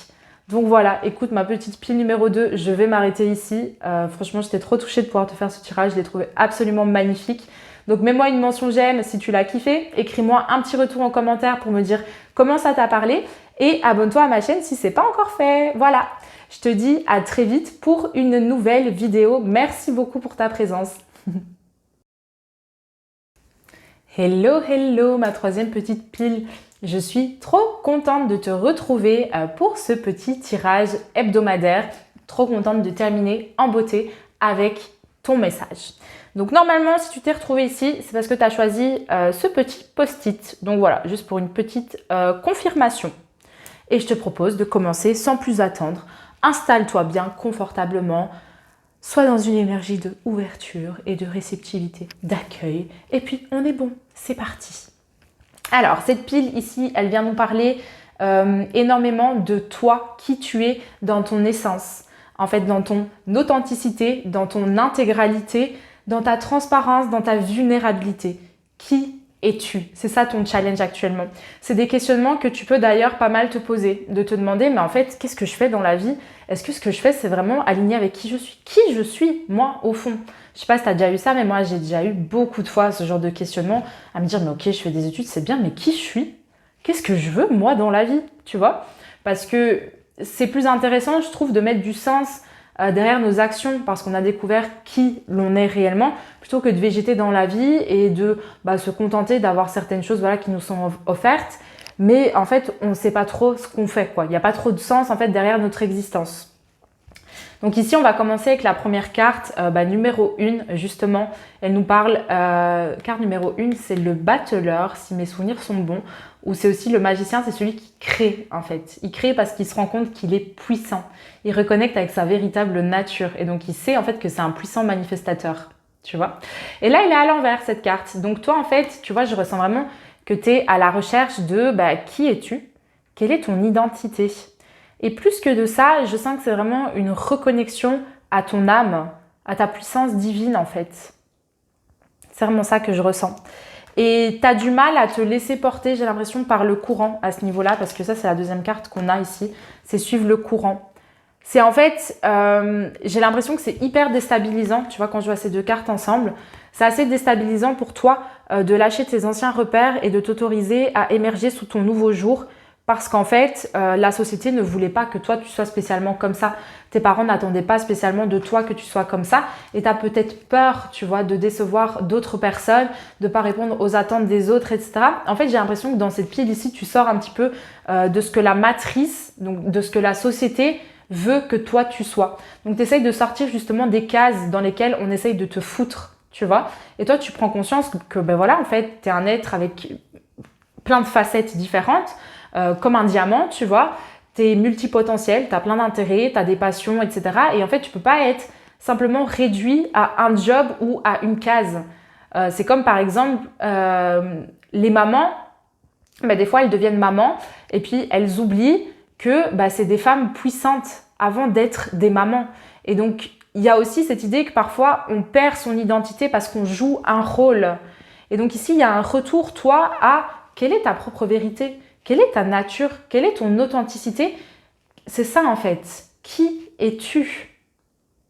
[SPEAKER 1] Donc voilà, écoute ma petite pile numéro 2, je vais m'arrêter ici. Franchement, j'étais trop touchée de pouvoir te faire ce tirage, je l'ai trouvé absolument magnifique. Donc mets-moi une mention j'aime si tu l'as kiffé, écris-moi un petit retour en commentaire pour me dire comment ça t'a parlé et abonne-toi à ma chaîne si ce n'est pas encore fait. Voilà, je te dis à très vite pour une nouvelle vidéo. Merci beaucoup pour ta présence. Hello, hello, ma troisième petite pile. Je suis trop contente de te retrouver pour ce petit tirage hebdomadaire. Trop contente de terminer en beauté avec ton message. Donc normalement, si tu t'es retrouvé ici, c'est parce que tu as choisi ce petit post-it. Donc voilà, juste pour une petite confirmation. Et je te propose de commencer sans plus attendre. Installe-toi bien confortablement. Sois dans une énergie de ouverture et de réceptivité, d'accueil. Et puis, on est bon, c'est parti. Alors, cette pile ici, elle vient nous parler énormément de toi, qui tu es dans ton essence. En fait, dans ton authenticité, dans ton intégralité, dans ta transparence, dans ta vulnérabilité. Qui es-tu? C'est ça ton challenge actuellement. C'est des questionnements que tu peux d'ailleurs pas mal te poser, de te demander, mais en fait, qu'est-ce que je fais dans la vie? Est-ce que ce que je fais, c'est vraiment aligné avec qui je suis? Qui je suis, moi, au fond? Je sais pas si tu as déjà eu ça, mais moi, j'ai déjà eu beaucoup de fois ce genre de questionnement à me dire, mais ok, je fais des études, c'est bien, mais qui je suis? Qu'est-ce que je veux, moi, dans la vie? Tu vois? Parce que c'est plus intéressant, je trouve, de mettre du sens derrière nos actions parce qu'on a découvert qui l'on est réellement plutôt que de végéter dans la vie et de se contenter d'avoir certaines choses qui nous sont offertes. Mais en fait, on ne sait pas trop ce qu'on fait, quoi. Il n'y a pas trop de sens en fait derrière notre existence. Donc ici, on va commencer avec la première carte, numéro 1, justement. Elle nous parle, carte numéro 1, c'est le battleur, si mes souvenirs sont bons, ou c'est aussi le magicien, c'est celui qui crée, en fait. Il crée parce qu'il se rend compte qu'il est puissant. Il reconnecte avec sa véritable nature. Et donc, il sait, en fait, que c'est un puissant manifestateur, tu vois. Et là, il est à l'envers, cette carte. Donc, toi, en fait, tu vois, je ressens vraiment que tu es à la recherche de qui es-tu? Quelle est ton identité? Et plus que de ça, je sens que c'est vraiment une reconnexion à ton âme, à ta puissance divine en fait. C'est vraiment ça que je ressens. Et tu as du mal à te laisser porter, j'ai l'impression, par le courant à ce niveau-là, parce que ça, c'est la deuxième carte qu'on a ici, c'est suivre le courant. C'est en fait, j'ai l'impression que c'est hyper déstabilisant, tu vois, quand je vois ces deux cartes ensemble. C'est assez déstabilisant pour toi de lâcher tes anciens repères et de t'autoriser à émerger sous ton nouveau jour. Parce qu'en fait, la société ne voulait pas que toi, tu sois spécialement comme ça. Tes parents n'attendaient pas spécialement de toi que tu sois comme ça. Et tu as peut-être peur, tu vois, de décevoir d'autres personnes, de ne pas répondre aux attentes des autres, etc. En fait, j'ai l'impression que dans cette pile ici, tu sors un petit peu de ce que la matrice, donc de ce que la société veut que toi, tu sois. Donc, tu essayes de sortir justement des cases dans lesquelles on essaye de te foutre, tu vois. Et toi, tu prends conscience que, en fait, tu es un être avec plein de facettes différentes. Comme un diamant, tu vois, tu es multipotentiel, tu as plein d'intérêts, tu as des passions, etc. Et en fait, tu peux pas être simplement réduit à un job ou à une case. C'est comme par exemple les mamans, des fois elles deviennent mamans et puis elles oublient que c'est des femmes puissantes avant d'être des mamans. Et donc, il y a aussi cette idée que parfois on perd son identité parce qu'on joue un rôle. Et donc ici, il y a un retour, toi, à quelle est ta propre vérité? Quelle est ta nature? Quelle est ton authenticité? C'est ça en fait. Qui es-tu?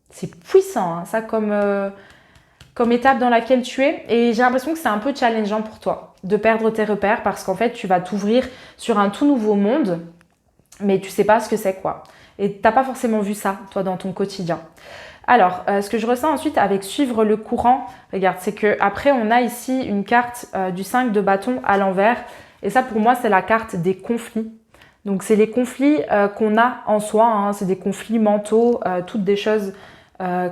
[SPEAKER 1] C'est puissant, hein, ça comme étape dans laquelle tu es. Et j'ai l'impression que c'est un peu challengeant pour toi de perdre tes repères parce qu'en fait, tu vas t'ouvrir sur un tout nouveau monde. mais tu sais pas ce que c'est quoi. Et t'as pas forcément vu ça, toi, dans ton quotidien. Alors, ce que je ressens ensuite avec suivre le courant, regarde, c'est que après on a ici une carte du 5 de bâton à l'envers. Et ça, pour moi, c'est la carte des conflits. Donc, c'est les conflits qu'on a en soi. Hein, c'est des conflits mentaux, toutes des choses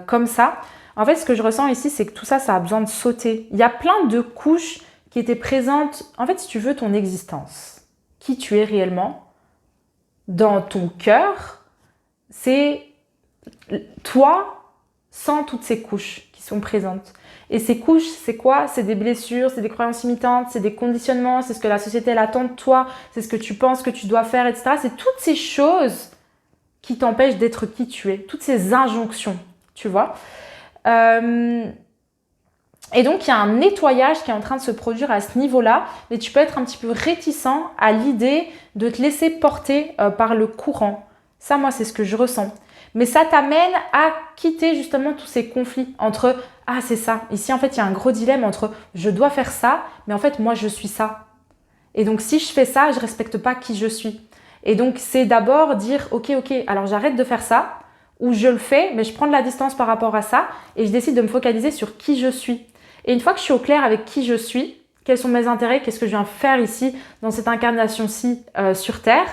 [SPEAKER 1] comme ça. En fait, ce que je ressens ici, c'est que tout ça, ça a besoin de sauter. Il y a plein de couches qui étaient présentes. En fait, si tu veux, ton existence, qui tu es réellement, dans ton cœur, c'est toi sans toutes ces couches qui sont présentes. Et ces couches, c'est quoi? C'est des blessures, c'est des croyances limitantes, c'est des conditionnements, c'est ce que la société elle attend de toi, c'est ce que tu penses que tu dois faire, etc. C'est toutes ces choses qui t'empêchent d'être qui tu es, toutes ces injonctions, tu vois. Et donc, il y a un nettoyage qui est en train de se produire à ce niveau-là, mais tu peux être un petit peu réticent à l'idée de te laisser porter par le courant. Ça, moi, c'est ce que je ressens. Mais ça t'amène à quitter justement tous ces conflits entre « Ah, c'est ça ». Ici, en fait, il y a un gros dilemme entre « Je dois faire ça, mais en fait, moi, je suis ça ». Et donc, si je fais ça, je ne respecte pas qui je suis. Et donc, c'est d'abord dire « Ok, alors j'arrête de faire ça » ou « Je le fais, mais je prends de la distance par rapport à ça et je décide de me focaliser sur qui je suis ». Et une fois que je suis au clair avec qui je suis, quels sont mes intérêts, qu'est-ce que je viens faire ici, dans cette incarnation-ci sur Terre,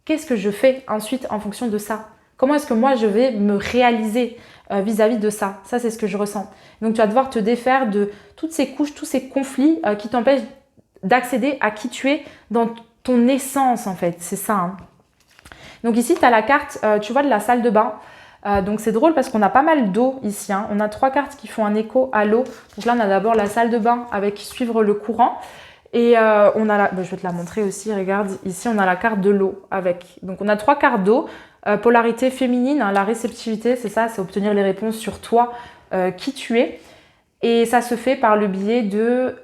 [SPEAKER 1] qu'est-ce que je fais ensuite en fonction de ça? Comment est-ce que moi je vais me réaliser vis-à-vis de ça? Ça, c'est ce que je ressens. Donc, tu vas devoir te défaire de toutes ces couches, tous ces conflits qui t'empêchent d'accéder à qui tu es dans ton essence, en fait. C'est ça. Hein. Donc ici, tu as la carte, tu vois, de la salle de bain. Donc c'est drôle parce qu'on a pas mal d'eau ici. Hein. On a 3 cartes qui font un écho à l'eau. Donc là, on a d'abord la salle de bain avec suivre le courant. Et on a je vais te la montrer aussi. Regarde, ici, on a la carte de l'eau avec. Donc on a 3 cartes d'eau. Polarité féminine, hein, la réceptivité, c'est ça, c'est obtenir les réponses sur toi, qui tu es. Et ça se fait par le biais de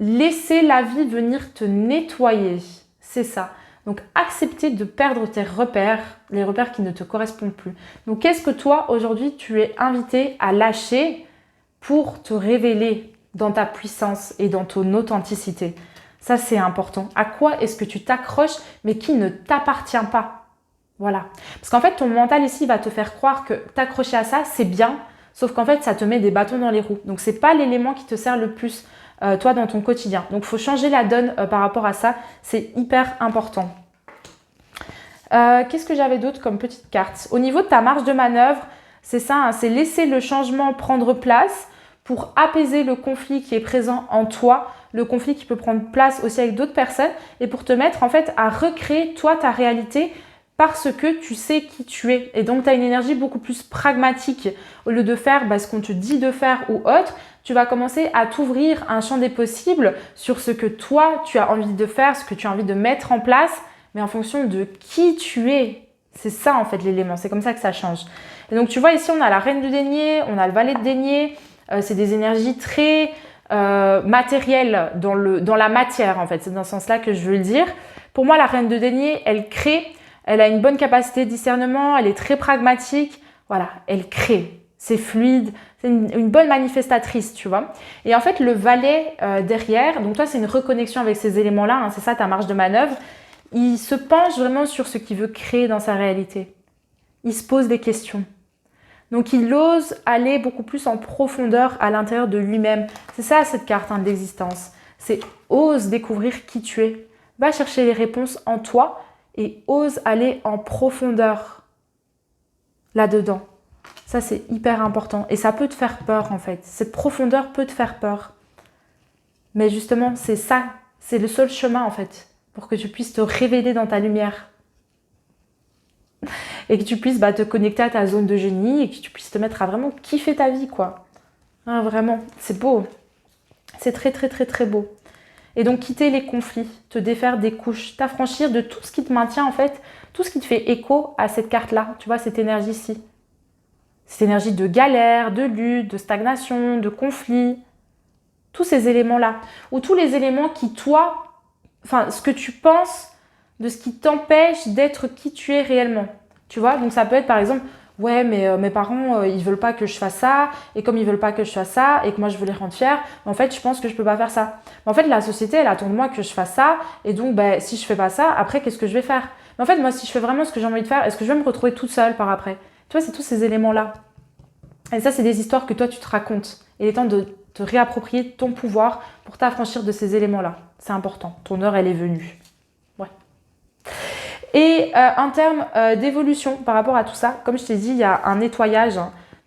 [SPEAKER 1] laisser la vie venir te nettoyer. C'est ça. Donc, accepter de perdre tes repères, les repères qui ne te correspondent plus. Donc, qu'est-ce que toi, aujourd'hui, tu es invité à lâcher pour te révéler dans ta puissance et dans ton authenticité? Ça, c'est important. À quoi est-ce que tu t'accroches, mais qui ne t'appartient pas? Voilà. Parce qu'en fait, ton mental ici va te faire croire que t'accrocher à ça, c'est bien, sauf qu'en fait, ça te met des bâtons dans les roues. Donc, c'est pas l'élément qui te sert le plus toi dans ton quotidien. Donc, il faut changer la donne par rapport à ça. C'est hyper important. Qu'est-ce que j'avais d'autre comme petite carte? Au niveau de ta marge de manœuvre, c'est ça, hein, c'est laisser le changement prendre place pour apaiser le conflit qui est présent en toi, le conflit qui peut prendre place aussi avec d'autres personnes et pour te mettre en fait à recréer toi ta réalité parce que tu sais qui tu es. Et donc, tu as une énergie beaucoup plus pragmatique. Au lieu de faire ce qu'on te dit de faire ou autre, tu vas commencer à t'ouvrir un champ des possibles sur ce que toi, tu as envie de faire, ce que tu as envie de mettre en place, mais en fonction de qui tu es. C'est ça, en fait, l'élément. C'est comme ça que ça change. Et donc, tu vois, ici, on a la reine du denier, on a le valet de denier. C'est des énergies très matérielles dans la matière, en fait. C'est dans ce sens-là que je veux le dire. Pour moi, la reine de denier, elle crée. Elle a une bonne capacité de discernement, elle est très pragmatique. Voilà, elle crée. C'est fluide, c'est une bonne manifestatrice, tu vois. Et en fait, le valet derrière, donc toi, c'est une reconnexion avec ces éléments-là, hein, c'est ça ta marge de manœuvre. Il se penche vraiment sur ce qu'il veut créer dans sa réalité. Il se pose des questions. Donc, il ose aller beaucoup plus en profondeur à l'intérieur de lui-même. C'est ça, cette carte de l'existence. C'est ose découvrir qui tu es. Va chercher les réponses en toi et ose aller en profondeur là-dedans. Ça, c'est hyper important. Et ça peut te faire peur, en fait. Cette profondeur peut te faire peur. Mais justement, c'est ça. C'est le seul chemin, en fait, pour que tu puisses te révéler dans ta lumière. Et que tu puisses te connecter à ta zone de génie et que tu puisses te mettre à vraiment kiffer ta vie, quoi. Hein, vraiment, c'est beau. C'est très, très, très, très beau. Et donc, quitter les conflits, te défaire des couches, t'affranchir de tout ce qui te maintient, en fait, tout ce qui te fait écho à cette carte-là. Tu vois, cette énergie-ci. Cette énergie de galère, de lutte, de stagnation, de conflit. Tous ces éléments-là. Ou tous les éléments qui, toi, enfin, ce que tu penses de ce qui t'empêche d'être qui tu es réellement. Tu vois, donc ça peut être par exemple, ouais, mais mes parents, ils veulent pas que je fasse ça, et comme ils veulent pas que je fasse ça, et que moi je veux les rendre fiers, en fait, je pense que je peux pas faire ça. En fait, la société, elle attend de moi que je fasse ça, et donc, si je fais pas ça, après, qu'est-ce que je vais faire? Mais en fait, moi, si je fais vraiment ce que j'ai envie de faire, est-ce que je vais me retrouver toute seule par après? Tu vois, c'est tous ces éléments-là. Et ça, c'est des histoires que toi, tu te racontes. Il est temps de te réapproprier ton pouvoir pour t'affranchir de ces éléments-là. C'est important. Ton heure, elle est venue. Ouais. Et en termes d'évolution par rapport à tout ça, comme je t'ai dit, il y a un nettoyage.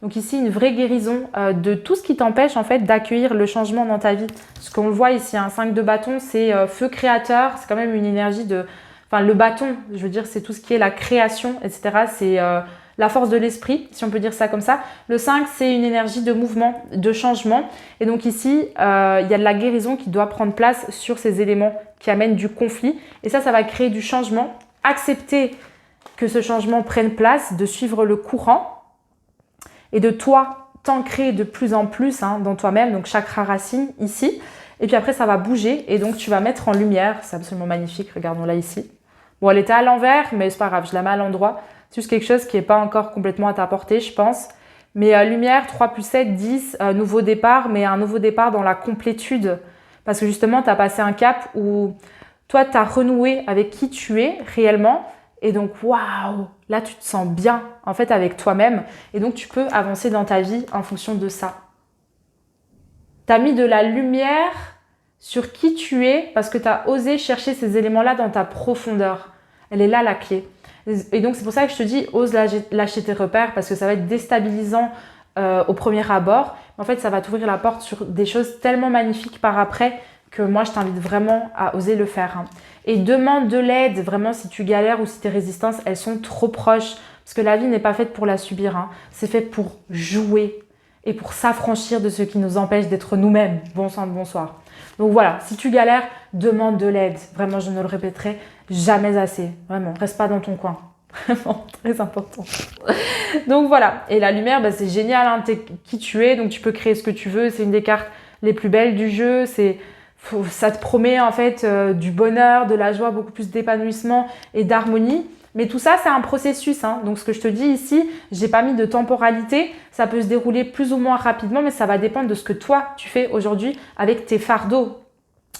[SPEAKER 1] Donc ici, une vraie guérison de tout ce qui t'empêche en fait d'accueillir le changement dans ta vie. Ce qu'on le voit ici, un 5 de bâton, c'est feu créateur. C'est quand même une énergie de... Enfin, le bâton, je veux dire, c'est tout ce qui est la création, etc. C'est la force de l'esprit, si on peut dire ça comme ça. Le 5, c'est une énergie de mouvement, de changement. Et donc ici, il y a de la guérison qui doit prendre place sur ces éléments qui amènent du conflit. Et ça va créer du changement. Accepter que ce changement prenne place, de suivre le courant et de toi t'ancrer de plus en plus dans toi-même, donc chakra racine ici. Et puis après, ça va bouger et donc tu vas mettre en lumière. C'est absolument magnifique, regardons-la ici. Bon, elle était à l'envers, mais c'est pas grave, je la mets à l'endroit. C'est juste quelque chose qui n'est pas encore complètement à ta portée, je pense. Mais lumière, 3 plus 7, 10, nouveau départ, mais un nouveau départ dans la complétude. Parce que justement, tu as passé un cap où toi, tu as renoué avec qui tu es réellement. Et donc, waouh, là, tu te sens bien, en fait, avec toi-même. Et donc, tu peux avancer dans ta vie en fonction de ça. Tu as mis de la lumière sur qui tu es parce que tu as osé chercher ces éléments-là dans ta profondeur. Elle est là, la clé. Et donc, c'est pour ça que je te dis, ose lâcher tes repères parce que ça va être déstabilisant au premier abord. En fait, ça va t'ouvrir la porte sur des choses tellement magnifiques par après que moi, je t'invite vraiment à oser le faire. Et demande de l'aide, vraiment, si tu galères ou si tes résistances, elles sont trop proches. Parce que la vie n'est pas faite pour la subir. C'est fait pour jouer et pour s'affranchir de ce qui nous empêche d'être nous-mêmes. Bon sang de bonsoir. Donc voilà, si tu galères, demande de l'aide. Vraiment, je ne le répéterai jamais assez. Vraiment, reste pas dans ton coin. Vraiment, très important. Donc voilà, et la lumière, c'est génial, t'es qui tu es, donc tu peux créer ce que tu veux. C'est une des cartes les plus belles du jeu. Ça te promet en fait du bonheur, de la joie, beaucoup plus d'épanouissement et d'harmonie. Mais tout ça, c'est un processus. Donc, ce que je te dis ici, j'ai pas mis de temporalité. Ça peut se dérouler plus ou moins rapidement, mais ça va dépendre de ce que toi, tu fais aujourd'hui avec tes fardeaux.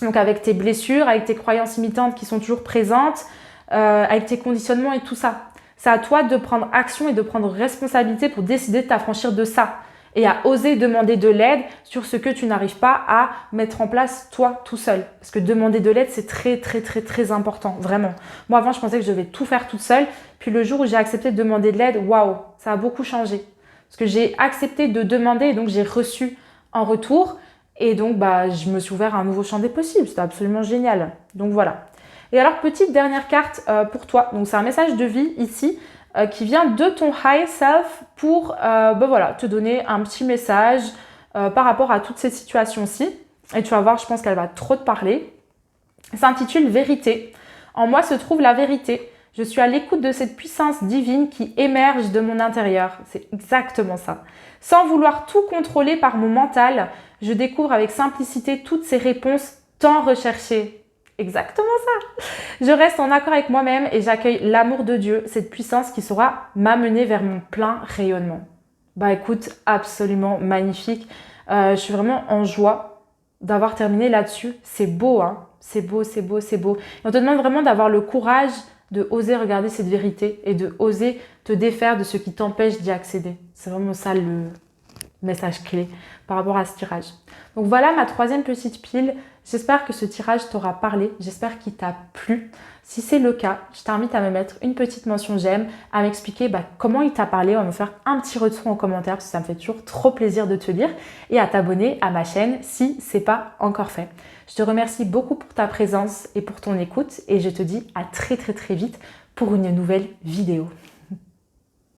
[SPEAKER 1] Donc, avec tes blessures, avec tes croyances limitantes qui sont toujours présentes, avec tes conditionnements et tout ça. C'est à toi de prendre action et de prendre responsabilité pour décider de t'affranchir de ça. Et à oser demander de l'aide sur ce que tu n'arrives pas à mettre en place toi tout seul. Parce que demander de l'aide, c'est très, très, très, très important, vraiment. Moi, avant, je pensais que je devais tout faire toute seule. Puis le jour où j'ai accepté de demander de l'aide, waouh, ça a beaucoup changé. Parce que j'ai accepté de demander et donc j'ai reçu en retour. Et donc, je me suis ouvert à un nouveau champ des possibles. C'était absolument génial. Donc voilà. Et alors, petite dernière carte pour toi. Donc, c'est un message de vie ici. Qui vient de ton high self pour te donner un petit message par rapport à toutes ces situations-ci. Et tu vas voir, je pense qu'elle va trop te parler. Ça s'intitule Vérité. En moi se trouve la vérité. Je suis à l'écoute de cette puissance divine qui émerge de mon intérieur. C'est exactement ça. Sans vouloir tout contrôler par mon mental, je découvre avec simplicité toutes ces réponses tant recherchées. Exactement ça. Je reste en accord avec moi-même et j'accueille l'amour de Dieu, cette puissance qui saura m'amener vers mon plein rayonnement. Écoute, absolument magnifique. Je suis vraiment en joie d'avoir terminé là-dessus. C'est beau, c'est beau, c'est beau, c'est beau. Et on te demande vraiment d'avoir le courage de oser regarder cette vérité et de oser te défaire de ce qui t'empêche d'y accéder. C'est vraiment ça le message clé par rapport à ce tirage. Donc voilà ma troisième petite pile. J'espère que ce tirage t'aura parlé, j'espère qu'il t'a plu. Si c'est le cas, je t'invite à me mettre une petite mention j'aime, à m'expliquer comment il t'a parlé, à me faire un petit retour en commentaire parce que ça me fait toujours trop plaisir de te lire et à t'abonner à ma chaîne si ce n'est pas encore fait. Je te remercie beaucoup pour ta présence et pour ton écoute et je te dis à très très très vite pour une nouvelle vidéo.